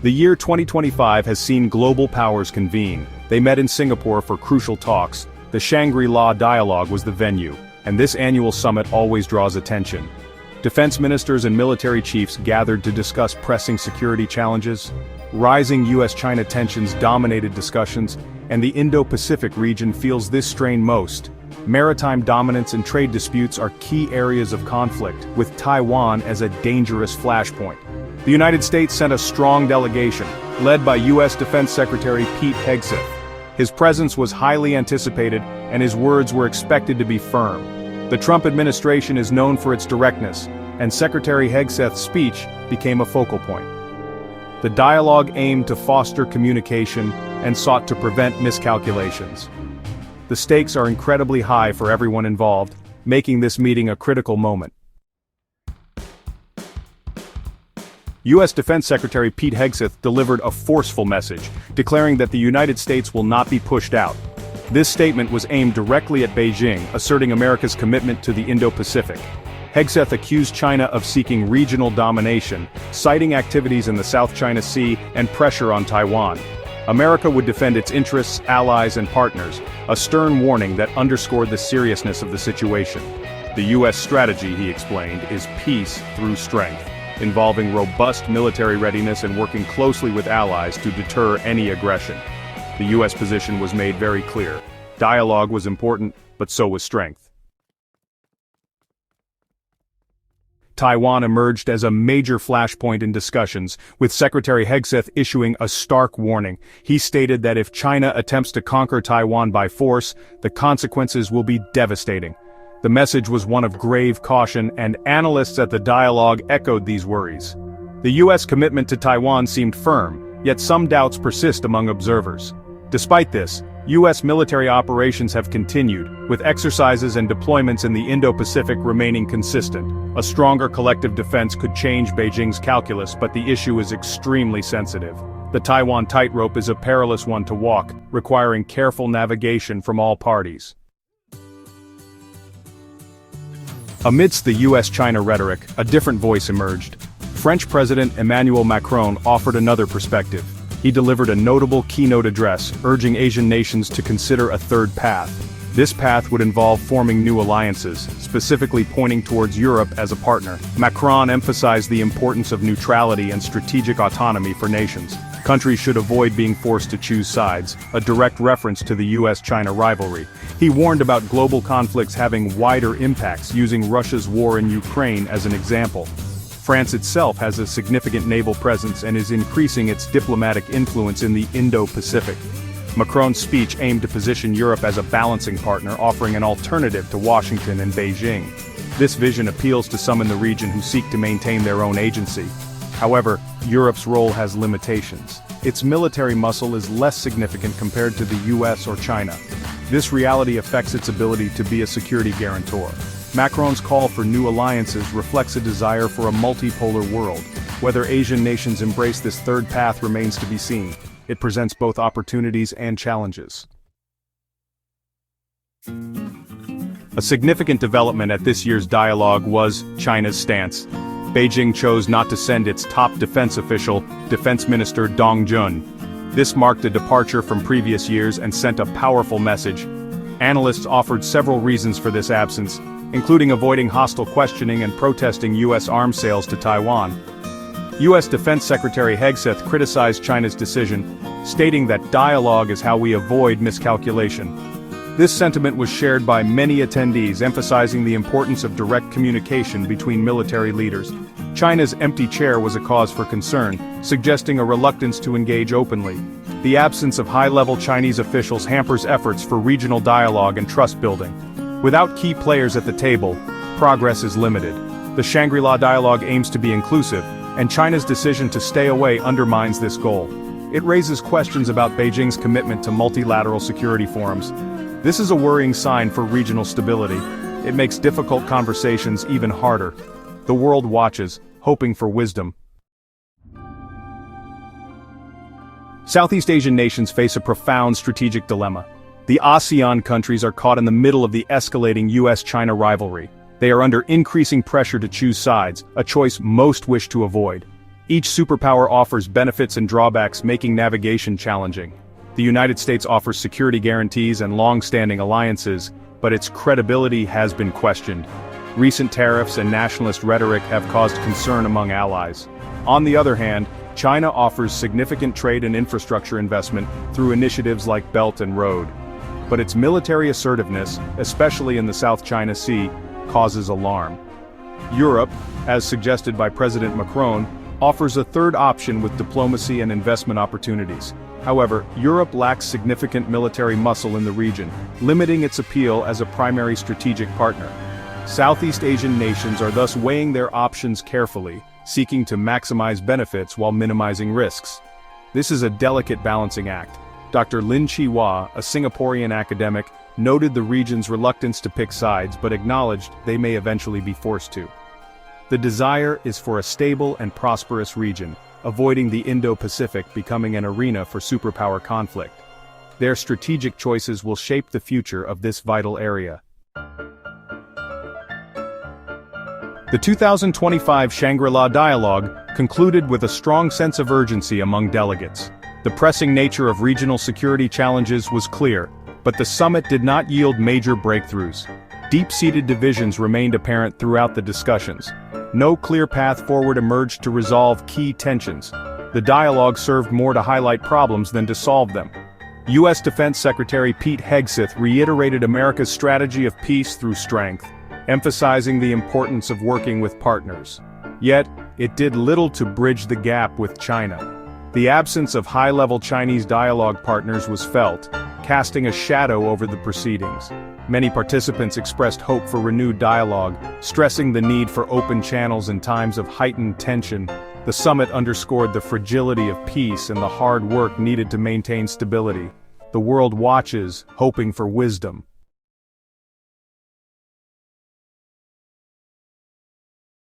The year 2025 has seen global powers convene. They met in Singapore for crucial talks. The Shangri-La Dialogue was the venue, and this annual summit always draws attention. Defense ministers and military chiefs gathered to discuss pressing security challenges. Rising US-China tensions dominated discussions, and the Indo-Pacific region feels this strain most. Maritime dominance and trade disputes are key areas of conflict, with Taiwan as a dangerous flashpoint. The United States sent a strong delegation, led by U.S. Defense Secretary Pete Hegseth. His presence was highly anticipated, and his words were expected to be firm. The Trump administration is known for its directness, and Secretary Hegseth's speech became a focal point. The dialogue aimed to foster communication and sought to prevent miscalculations. The stakes are incredibly high for everyone involved, making this meeting a critical moment. U.S. Defense Secretary Pete Hegseth delivered a forceful message, declaring that the United States will not be pushed out. This statement was aimed directly at Beijing, asserting America's commitment to the Indo-Pacific. Hegseth accused China of seeking regional domination, citing activities in the South China Sea and pressure on Taiwan. America would defend its interests, allies, and partners, a stern warning that underscored the seriousness of the situation. The U.S. strategy, he explained, is peace through strength, involving robust military readiness and working closely with allies to deter any aggression. The U.S. position was made very clear. Dialogue was important, but so was strength. Taiwan emerged as a major flashpoint in discussions, with Secretary Hegseth issuing a stark warning. He stated that if China attempts to conquer Taiwan by force, the consequences will be devastating. The message was one of grave caution, and analysts at the dialogue echoed these worries. The U.S. commitment to Taiwan seemed firm, yet some doubts persist among observers. Despite this, U.S. military operations have continued, with exercises and deployments in the Indo-Pacific remaining consistent. A stronger collective defense could change Beijing's calculus, but the issue is extremely sensitive. The Taiwan tightrope is a perilous one to walk, requiring careful navigation from all parties. Amidst the US-China rhetoric, a different voice emerged. French President Emmanuel Macron offered another perspective. He delivered a notable keynote address, urging Asian nations to consider a third path. This path would involve forming new alliances, specifically pointing towards Europe as a partner. Macron emphasized the importance of neutrality and strategic autonomy for nations. Countries should avoid being forced to choose sides, a direct reference to the US-China rivalry. He warned about global conflicts having wider impacts, using Russia's war in Ukraine as an example. France itself has a significant naval presence and is increasing its diplomatic influence in the Indo-Pacific. Macron's speech aimed to position Europe as a balancing partner, offering an alternative to Washington and Beijing. This vision appeals to some in the region who seek to maintain their own agency. However, Europe's role has limitations. Its military muscle is less significant compared to the US or China. This reality affects its ability to be a security guarantor. Macron's call for new alliances reflects a desire for a multipolar world. Whether Asian nations embrace this third path remains to be seen. It presents both opportunities and challenges. A significant development at this year's dialogue was China's stance. Beijing chose not to send its top defense official, Defense Minister Dong Jun. This marked a departure from previous years and sent a powerful message. Analysts offered several reasons for this absence, including avoiding hostile questioning and protesting U.S. arms sales to Taiwan. U.S. Defense Secretary Hegseth criticized China's decision, stating that dialogue is how we avoid miscalculation. This sentiment was shared by many attendees, emphasizing the importance of direct communication between military leaders. China's empty chair was a cause for concern, suggesting a reluctance to engage openly. The absence of high-level Chinese officials hampers efforts for regional dialogue and trust-building. Without key players at the table, progress is limited. The Shangri-La Dialogue aims to be inclusive, and China's decision to stay away undermines this goal. It raises questions about Beijing's commitment to multilateral security forums. This is a worrying sign for regional stability. It makes difficult conversations even harder. The world watches, hoping for wisdom. Southeast Asian nations face a profound strategic dilemma. The ASEAN countries are caught in the middle of the escalating US-China rivalry. They are under increasing pressure to choose sides, a choice most wish to avoid. Each superpower offers benefits and drawbacks, making navigation challenging. The United States offers security guarantees and long-standing alliances, but its credibility has been questioned. Recent tariffs and nationalist rhetoric have caused concern among allies. On the other hand, China offers significant trade and infrastructure investment through initiatives like Belt and Road. But its military assertiveness, especially in the South China Sea, causes alarm. Europe, as suggested by President Macron, offers a third option with diplomacy and investment opportunities. However, Europe lacks significant military muscle in the region, limiting its appeal as a primary strategic partner. Southeast Asian nations are thus weighing their options carefully, seeking to maximize benefits while minimizing risks. This is a delicate balancing act. Dr. Lin Chi-hua, a Singaporean academic, noted the region's reluctance to pick sides but acknowledged they may eventually be forced to. The desire is for a stable and prosperous region, avoiding the Indo-Pacific becoming an arena for superpower conflict. Their strategic choices will shape the future of this vital area. The 2025 Shangri-La Dialogue concluded with a strong sense of urgency among delegates. The pressing nature of regional security challenges was clear, but the summit did not yield major breakthroughs. Deep-seated divisions remained apparent throughout the discussions. No clear path forward emerged to resolve key tensions. The dialogue served more to highlight problems than to solve them. U.S. Defense Secretary Pete Hegseth reiterated America's strategy of peace through strength, emphasizing the importance of working with partners. Yet, it did little to bridge the gap with China. The absence of high-level Chinese dialogue partners was felt, casting a shadow over the proceedings. Many participants expressed hope for renewed dialogue, stressing the need for open channels in times of heightened tension. The summit underscored the fragility of peace and the hard work needed to maintain stability. The world watches, hoping for wisdom.